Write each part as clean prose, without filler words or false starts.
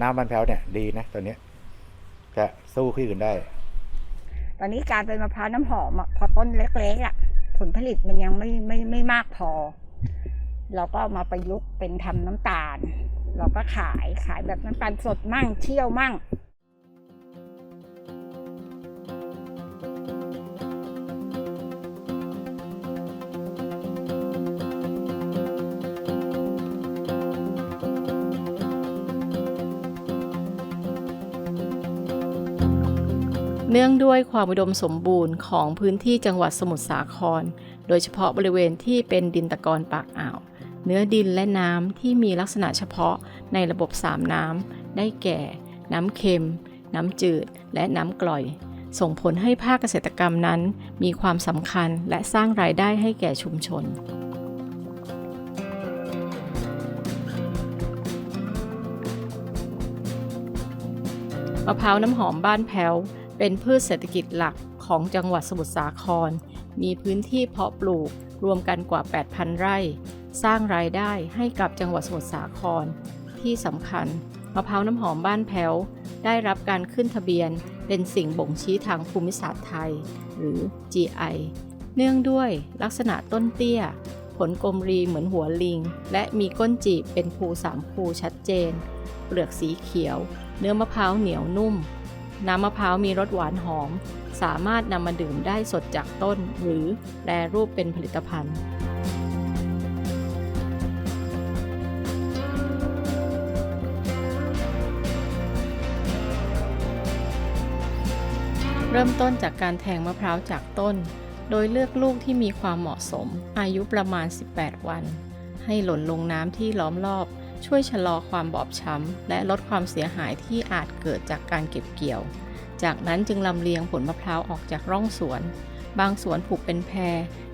น้ำมันแพ้วเนี่ยดีนะตัวนี้จะสู้ที่อื่นได้ตอนนี้การเป็นมะพร้าวน้ำหอมพอต้นเล็กๆผลผลิตมันยังไม่มากพอเราก็มาประยุกต์เป็นทำน้ำตาลเราก็ขายแบบน้ำตาลสดมั่งเชี่ยวมั่งเนื่องด้วยความอุดมสมบูรณ์ของพื้นที่จังหวัดสมุทรสาครโดยเฉพาะบริเวณที่เป็นดินตะกอนปากอ่าวเนื้อดินและน้ำที่มีลักษณะเฉพาะในระบบ3น้ำได้แก่น้ำเค็มน้ำจืดและน้ำกร่อยส่งผลให้ภาคเกษตรกรรมนั้นมีความสำคัญและสร้างรายได้ให้แก่ชุมชนมะพร้าวน้ำหอมบ้านแพ้วเป็นพืชเศรษฐกิจหลักของจังหวัดสมุทรสาครมีพื้นที่เพาะปลูกรวมกันกว่า 8,000 ไร่สร้างรายได้ให้กับจังหวัดสมุทรสาครที่สำคัญมะพร้าวน้ำหอมบ้านแพ้วได้รับการขึ้นทะเบียนเป็นสิ่งบ่งชี้ทางภูมิศาสตร์ไทยหรือ GI เนื่องด้วยลักษณะต้นเตี้ยผลกลมรีเหมือนหัวลิงและมีก้นจีบเป็นภู3ภูชัดเจนเปลือกสีเขียวเนื้อมะพร้าวเหนียวนุ่มน้ำมะพร้าวมีรสหวานหอมสามารถนำมาดื่มได้สดจากต้นหรือแปรรูปเป็นผลิตภัณฑ์เริ่มต้นจากการแทงมะพร้าวจากต้นโดยเลือกลูกที่มีความเหมาะสมอายุประมาณ18วันให้หล่นลงน้ำที่ล้อมรอบช่วยชะลอความบอบช้ำและลดความเสียหายที่อาจเกิดจากการเก็บเกี่ยวจากนั้นจึงลำเลียงผลมะพร้าวออกจากร่องสวนบางสวนผูกเป็นแพ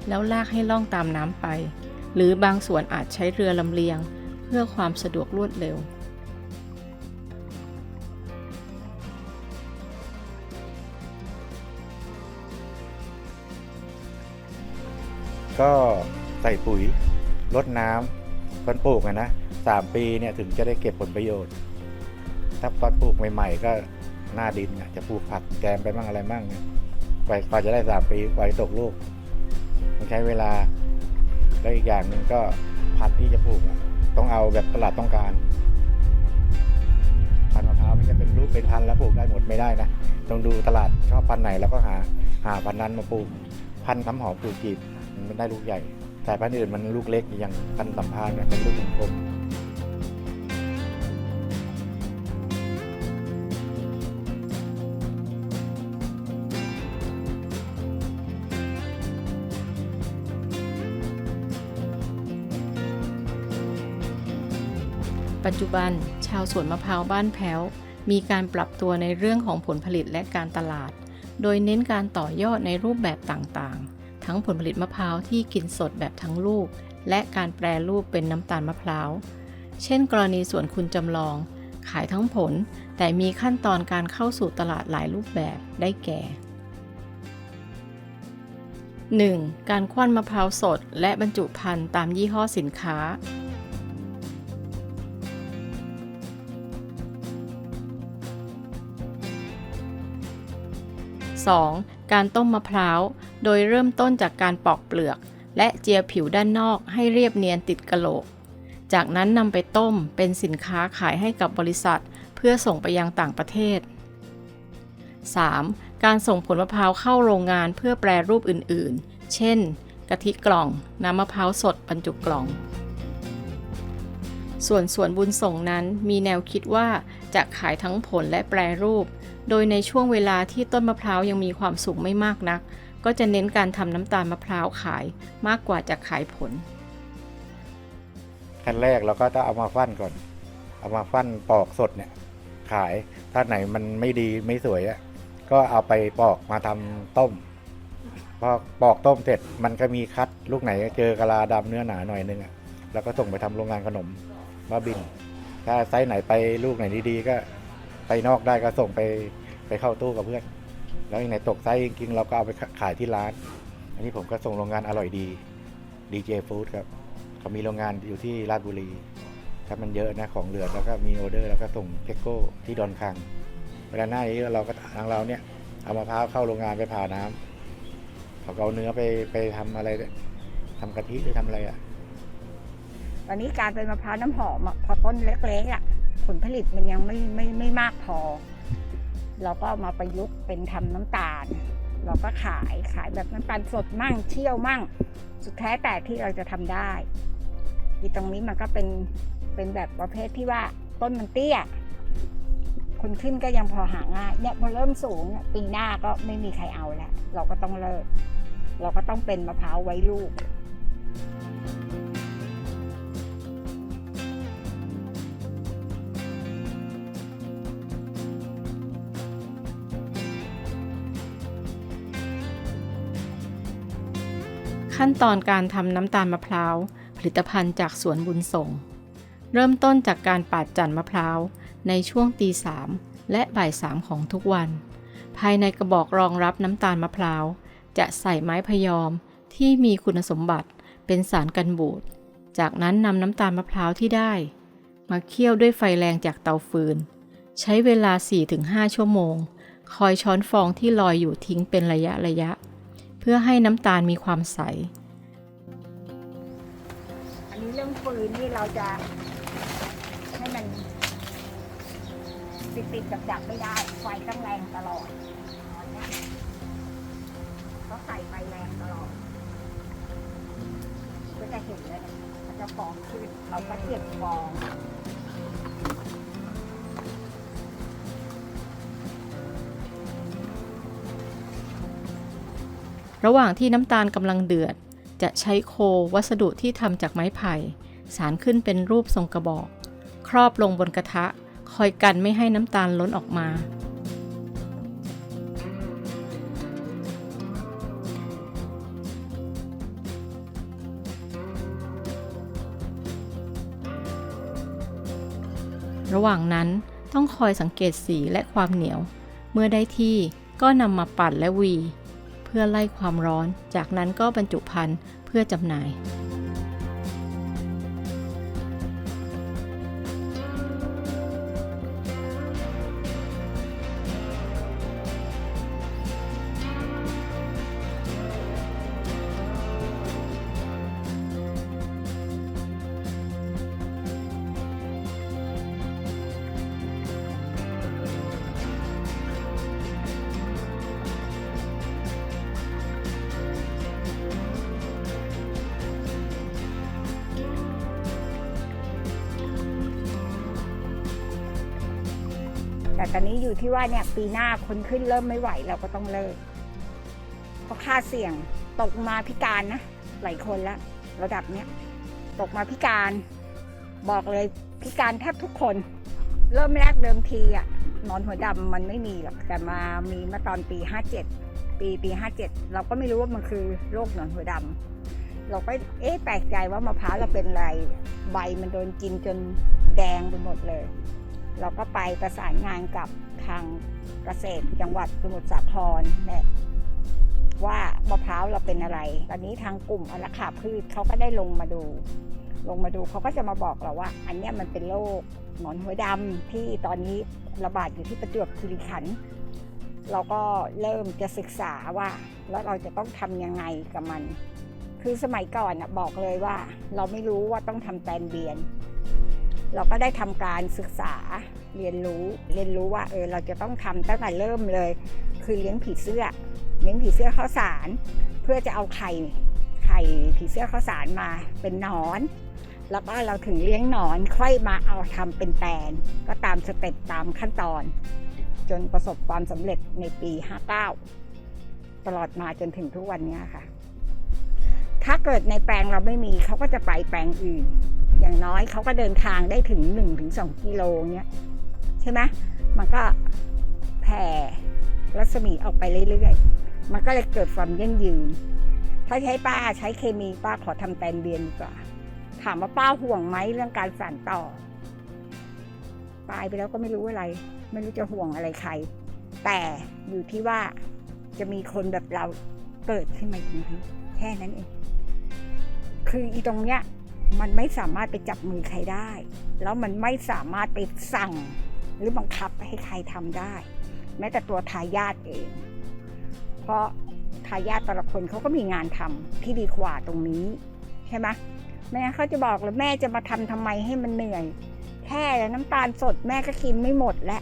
แล้วลากให้ล่องตามน้ำไปหรือบางสวนอาจใช้เรือลำเลียงเพื่อความสะดวกรวดเร็วก็ใส่ปุ๋ยรดน้ำตอนปลูกนะ3 ปีเนี่ยถึงจะได้เก็บผลประโยชน์ถ้าตอนปลูกใหม่ๆก็หน้าดินจะปลูกผักแกมไปบ้างอะไรบ้างกว่าจะได้3 ปีกว่าจะตกลูกมันใช้เวลาแล้วอีกอย่างหนึ่งก็พันธุ์ที่จะปลูกต้องเอาแบบตลาดต้องการพันธุ์มะพร้าวไม่ใช่เป็นรูปเป็นพันธุ์แล้วปลูกได้หมดไม่ได้นะต้องดูตลาดชอบพันธุ์ไหนแล้วก็หาพันธุ์นั้นมาปลูกพันธุ์น้ำหอมปลูกจีบมันได้ลูกใหญ่แต่พันธุ์อื่นมันลูกเล็กอย่างพันธุ์สัมภาษณ์เนี่ยเป็นลูกกลมปัจจุบันชาวสวนมะพร้าวบ้านแพ้วมีการปรับตัวในเรื่องของผลผลิตและการตลาดโดยเน้นการต่อยอดในรูปแบบต่างๆทั้งผลผลิตมะพร้าวที่กินสดแบบทั้งลูกและการแปรรูปเป็นน้ำตาลมะพร้าวเช่นกรณีสวนคุณจำลองขายทั้งผลแต่มีขั้นตอนการเข้าสู่ตลาดหลายรูปแบบได้แก่ 1. การคว้านมะพร้าวสดและบรรจุภัณฑ์ตามยี่ห้อสินค้า2. การต้มมะพร้าวโดยเริ่มต้นจากการปอกเปลือกและเจียผิวด้านนอกให้เรียบเนียนติดกะโหลกจากนั้นนำไปต้มเป็นสินค้าขายให้กับบริษัทเพื่อส่งไปยังต่างประเทศ 3. การส่งผลมะพร้าวเข้าโรงงานเพื่อแปรรูปอื่นๆเช่นกะทิกล่องน้ำมะพร้าวสดบรรจุกล่องส่วนสวนบุญส่งนั้นมีแนวคิดว่าจะขายทั้งผลและแปรรูปโดยในช่วงเวลาที่ต้นมะพร้าวยังมีความสุกไม่มากนักก็จะเน้นการทำน้ำตาลมะพร้าวขายมากกว่าจะขายผลขั้นแรกเราก็ต้องเอามาฟั่นก่อนเอามาฟั่นปอกสดเนี่ยขายถ้าไหนมันไม่ดีไม่สวยก็เอาไปปอกมาทำต้มพอปอกต้มเสร็จมันก็มีคัดลูกไหนเจอกะลาดำเนื้อหนาหน่อยนึงแล้วก็ส่งไปทำโรงงานขนมบ้าบินถ้าไซส์ไหนไปลูกไหนดีๆก็ไปนอกได้ก็ส่งไปเข้าตู้กับเพื่อนแล้วยังไหนตกไซส์จริงๆเราก็เอาไปขายที่ร้านอันนี้ผมก็ส่งโรงงานอร่อยดี DJ Food ครับเขามีโรงงานอยู่ที่ราชบุรี ถ้ามันเยอะนะของเหลือแล้วก็มีออเดอร์แล้วก็ส่งเก็กโก้ที่ดอนคังเวลาหน้านี้เราก็ทางเราเนี่ยเอามะพร้าวเข้าโรงงานไปผ่าน้ำเขาก็เอาเนื้อไปทำอะไรทำกะทิหรือทำอะไรอ่ะ ตอนนี้การเป็นมะพร้าวน้ำหอมพอต้นเล็กๆผลผลิตมันยังไม่มากพอ เราก็มาประยุกต์เป็นทำน้ำตาล เราก็ขายแบบน้ำตาลสดมั่งเชี่ยวมั่งสุดแท้แต่ที่เราจะทำได้อีตรงนี้มันก็เป็นแบบประเภทที่ว่าต้นมันเตี้ยคนขึ้นก็ยังพอหาง่ายเนี่ยพอเริ่มสูงปีหน้าก็ไม่มีใครเอาแล้วเราก็ต้องเลิกเราก็ต้องเป็นมะพร้าวไว้ลูก ขั้นตอนการทำน้ำตาลมะพร้าวผลิตภัณฑ์จากสวนบุญส่งเริ่มต้นจากการปาดจันทร์มะพร้าวในช่วงตี 3และบ่าย 3ของทุกวันภายในกระบอกรองรับน้ำตาลมะพร้าวจะใส่ไม้พยอมที่มีคุณสมบัติเป็นสารกันบูดจากนั้นนำน้ำตาลมะพร้าวที่ได้มาเคี่ยวด้วยไฟแรงจากเตาฟืนใช้เวลา 4-5 ชั่วโมงคอยช้อนฟองที่ลอยอยู่ทิ้งเป็นระยะเพื่อให้น้ำตาลมีความใสอันนี้เรื่องฟืนนี่เราจะให้มันติดดับไม่ได้ไฟต้องแรงตลอดก็ใส่ไฟแรงตลอดก็จะเห็นเลยมันจะฟองขึ้นเราก็เก็บฟอง ระหว่างที่น้ำตาลกำลังเดือดจะใช้โควัสดุที่ทำจากไม้ไผ่สานขึ้นเป็นรูปทรงกระบอกครอบลงบนกระทะคอยกันไม่ให้น้ำตาลล้นออกมาระหว่างนั้นต้องคอยสังเกตสีและความเหนียวเมื่อได้ที่ก็นำมาปั่นและวีเพื่อไล่ความร้อนจากนั้นก็บรรจุภัณฑ์เพื่อจำหน่ายแต่ตอนนี้อยู่ที่ว่าเนี่ยปีหน้าคนขึ้นเริ่มไม่ไหวเราก็ต้องเลิกเพราะค่าเสี่ยงตกมาพิการนะหลายคนแล้วระดับเนี้ยตกมาพิการบอกเลยพิการแทบทุกคนเริ่มแรกเดิมทีหนอนหัวดำมันไม่มีหรอกแต่มีมาตอนปี57ปี57เราก็ไม่รู้ว่ามันคือโรคหนอนหัวดำเราก็แปลกใจว่ามะพร้าวเราเป็นอะไรใบมันโดนกินจนแดงไปหมดเลยเราก็ไปประสานงานกับทางเกษตรจังหวัดสมุทรสาครเนี่ยว่ามะพร้าวเราเป็นอะไรตอนนี้ทางกลุ่มอารักขาพืชเขาก็ได้ลงมาดูเขาก็จะมาบอกเราว่าอันนี้มันเป็นโรคหนอนหัวดำที่ตอนนี้ระบาดอยู่ที่ประจวบคีรีขันธ์เราก็เริ่มจะศึกษาว่าแล้วเราจะต้องทำยังไงกับมันคือสมัยก่อนบอกเลยว่าเราไม่รู้ว่าต้องทำแตนเบียนเราก็ได้ทำการศึกษาเรียนรู้ว่าเราจะต้องทำตั้งแต่เริ่มเลยคือเลี้ยงผีเสื้อข้าวสารเพื่อจะเอาไข่ผีเสื้อข้าวสารมาเป็นหนอนแล้วก็เราถึงเลี้ยงหนอนค่อยมาเอาทำเป็นแตนก็ตามสเต็ปตามขั้นตอนจนประสบความสำเร็จในปี59ตลอดมาจนถึงทุกวันนี้ค่ะถ้าเกิดในแปลงเราไม่มีเขาก็จะไปแปลงอื่นอย่างน้อยเขาก็เดินทางได้ถึง 1-2 กิโลเนี้ยใช่ไหมมันก็แผ่รัศมีออกไปเรื่อยๆมันก็เลยเกิดความยั่งยืนถ้าป้าใช้เคมีป้าขอทำแตนเบียนดีกว่าถามว่าป้าห่วงไหมเรื่องการสานต่อตายไปแล้วก็ไม่รู้อะไรไม่รู้จะห่วงอะไรใครแต่อยู่ที่ว่าจะมีคนแบบเราเกิดขึ้นมาอีกไหมแค่นั้นเองคืออีตรงเนี้ย มันไม่สามารถไปจับมือใครได้ แล้วมันไม่สามารถไปสั่งหรือบังคับให้ใครทำได้ แม้แต่ตัวทายาทเอง เพราะทายาทแต่ละคนเขาก็มีงานทำที่ดีกว่าตรงนี้ใช่ไหมแม่งั้นเขาจะบอกเลยแม่จะมาทำไมให้มันเหนื่อยแค่น้ำตาลสดแม่ก็กินไม่หมดแล้ว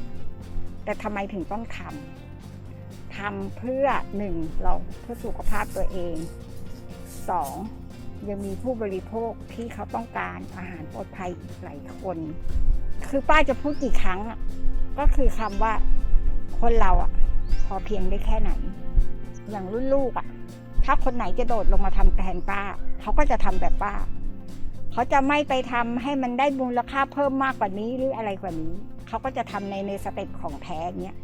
แต่ทำไมถึงต้องทำเพื่อ1เราเพื่อสุขภาพตัวเอง2ยังมีผู้บริโภคที่เขาต้องการอาหารปลอดภัยอีกหลายคนคือป้าจะพูดกี่ครั้งก็คือคำว่าคนเราพอเพียงได้แค่ไหนอย่างรุ่นลูกถ้าคนไหนจะโดดลงมาทำแทนป้าเขาก็จะทำแบบป้าเขาจะไม่ไปทำให้มันได้มูลค่าเพิ่มมากกว่านี้หรืออะไรกว่านี้เขาก็จะทำในสเต็ปของแท้เนี้ย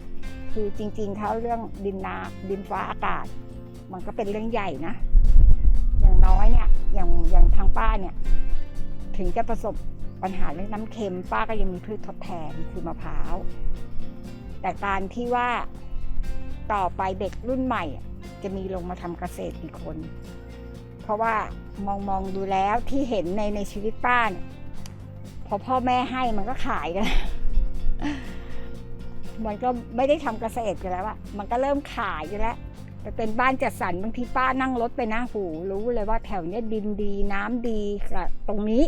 คือจริงๆเขาเรื่องดินฟ้าอากาศมันก็เป็นเรื่องใหญ่นะอย่างน้อยเนี่ยอย่างทางป้าเนี่ยถึงจะประสบปัญหาเรื่องน้ำเค็มป้าก็ยังมีพืชทดแทนคือมะพร้าวแต่การที่ว่าต่อไปเด็กรุ่นใหม่จะมีลงมาทำเกษตรกี่คนเพราะว่ามองดูแล้วที่เห็นในชีวิตป้าเนี่ยพอพ่อแม่ให้มันก็ขายกัน มันก็ไม่ได้ทำเกษตรกันแล้วมันก็เริ่มขายกันแล้วแต่เป็นบ้านจัดสรรบางทีป้านั่งรถไปนะหูรู้เลยว่าแถวเนี้ยดินดีน้ำดีตรงนี้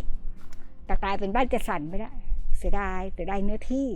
แต่กลายเป็นบ้านจัดสรรไม่ได้เสียดายเนื้อที่